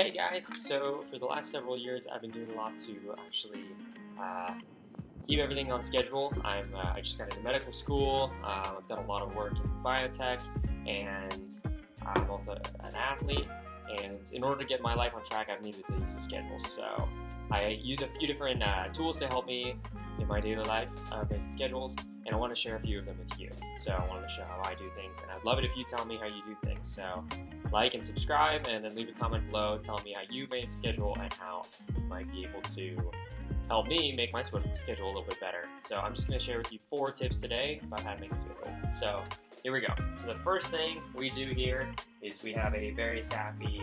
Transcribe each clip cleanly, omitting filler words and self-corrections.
Hey guys, so for the last several years I've been doing a lot to actually keep everything on schedule. I just got into medical school, I've done a lot of work in biotech, and I'm also an athlete, and in order to get my life on track I've needed to use a schedule. So I use a few different tools to help me in my daily life making schedules, and I want to share a few of them with you. So I wanted to show how I do things, and I'd love it if you tell me how you do things. So like and subscribe, and then leave a comment below. Tell me how you make a schedule and how you might be able to help me make my schedule a little bit better. So I'm just going to share with you 4 tips today about how to make a schedule. So here we go. So the first thing we do here is we have a very sappy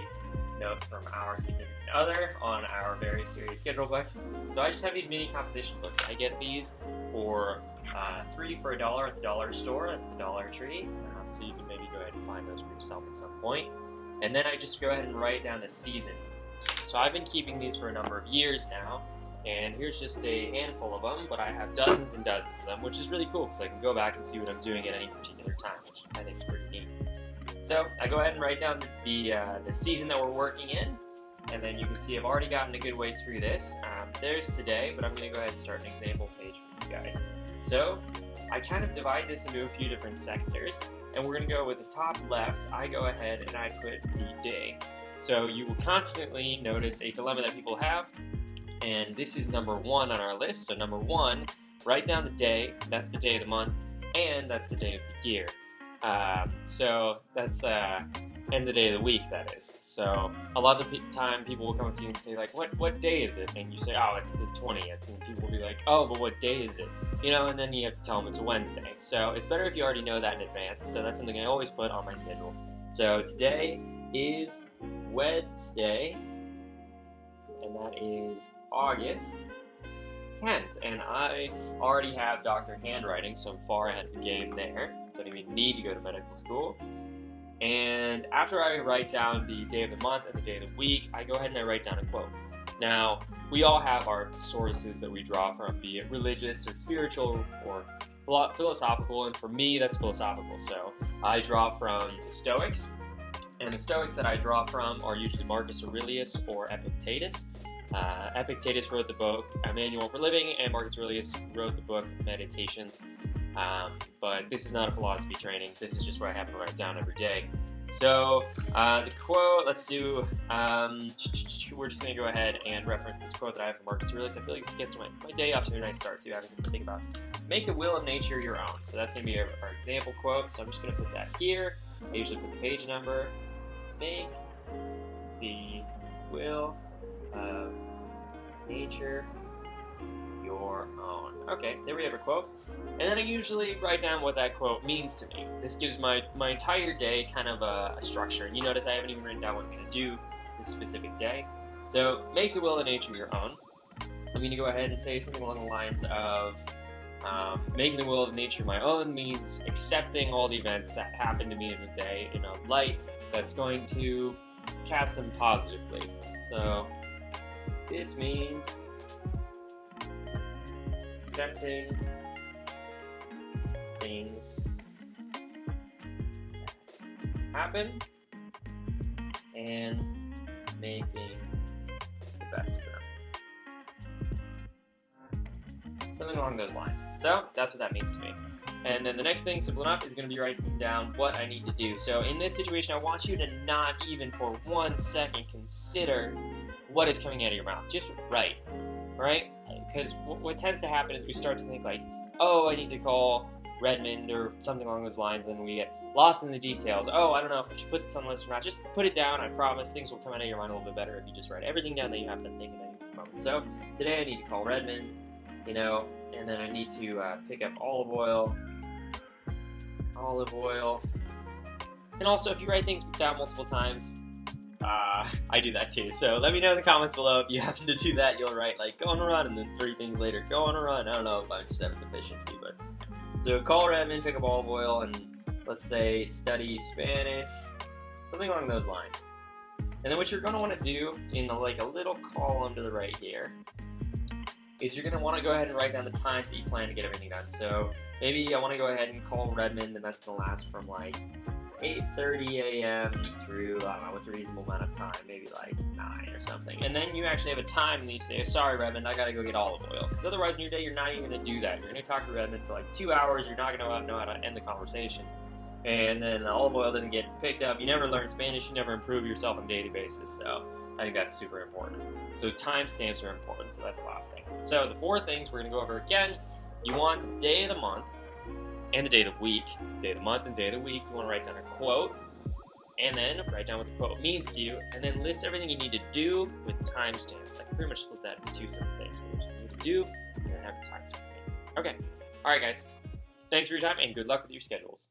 note from our significant other on our very serious schedule books. So I just have these mini composition books. I get these for 3 for $1 at the dollar store. That's the Dollar Tree. So you can maybe go ahead and find those for yourself at some point. And then I just go ahead and write down the season. So I've been keeping these for a number of years now, and here's just a handful of them, but I have dozens and dozens of them, which is really cool because I can go back and see what I'm doing at any particular time, which I think is pretty neat. So I go ahead and write down the season that we're working in, and then you can see I've already gotten a good way through this. There's today, but I'm going to go ahead and start an example page for you guys. So I kind of divide this into a few different sectors, and we're going to go with the top left. I go ahead and I put the day. So you will constantly notice a dilemma that people have, and this is number 1 on our list. So number 1, write down the day. That's the day of the month, and that's the day of the year. So that's and the day of the week, that is. So a lot of the time people will come up to you and say like, what day is it? And you say, oh, it's the 20th. And people will be like, oh, but what day is it? You know, and then you have to tell them it's a Wednesday. So it's better if you already know that in advance. So that's something I always put on my schedule. So today is Wednesday, and that is August 10th. And I already have doctor handwriting, so I'm far ahead of the game there. Don't even need to go to medical school. And after I write down the day of the month and the day of the week, I go ahead and I write down a quote. Now, we all have our sources that we draw from, be it religious or spiritual or philosophical, and for me, that's philosophical. So I draw from the Stoics, and the Stoics that I draw from are usually Marcus Aurelius or Epictetus. Epictetus wrote the book A Manual for Living, and Marcus Aurelius wrote the book Meditations. But this is not a philosophy training. This is just what I happen to write down every day. So the quote, let's do, we're just going to go ahead and reference this quote that I have from Marcus Aurelius. I feel like this gets my day off to a nice start, so you have something to think about. Make the will of nature your own. So that's going to be our example quote. So I'm just going to put that here. I usually put the page number. Make the will of nature your own. Okay, there we have a quote. And then I usually write down what that quote means to me. This gives my entire day kind of a structure. And you notice I haven't even written down what I'm going to do this specific day. So, make the will of nature your own. I'm going to go ahead and say something along the lines of making the will of nature my own means accepting all the events that happen to me in the day in a light that's going to cast them positively. So, this means accepting things happen and making the best of them. Something along those lines. So that's what that means to me. And then the next thing, simple enough, is going to be writing down what I need to do. So in this situation, I want you to not even for 1 second consider what is coming out of your mouth. Just write, right? Because what tends to happen is we start to think like, oh, I need to call Redmond or something along those lines, and we get lost in the details. Oh, I don't know if we should put this on the list or not. Just put it down. I promise things will come out of your mind a little bit better if you just write everything down that you happen to think of at any moment. So today I need to call Redmond, and then I need to pick up olive oil, and also if you write things down multiple times, I do that too. So let me know in the comments below if you happen to do that. You'll write like go on a run, and then 3 things later, go on a run. I don't know if I'm just having deficiency, but so call Redmond, pick up olive oil, and let's say study Spanish, something along those lines. And then what you're going to want to do in a little column to the right here is you're going to want to go ahead and write down the times that you plan to get everything done. So maybe I want to go ahead and call Redmond, and that's going to last from 8:30 a.m. through, I don't know, what's a reasonable amount of time, maybe like 9 or something. And then you actually have a time and you say, sorry, Redmond, I gotta go get olive oil. Because otherwise in your day, you're not even gonna do that. You're gonna talk to Redmond for like 2 hours, you're not gonna know how to end the conversation. And then the olive oil doesn't get picked up. You never learn Spanish, you never improve yourself on a daily basis. So I think that's super important. So timestamps are important, so that's the last thing. So the 4 things we're gonna go over again. You want the day of the month, and the day of the week, day of the month and day of the week. You want to write down a quote, and then write down what the quote means to you, and then list everything you need to do with timestamps. I can pretty much split that into 2 separate things. What you need to do, and then have a timestamp. Okay. All right, guys. Thanks for your time, and good luck with your schedules.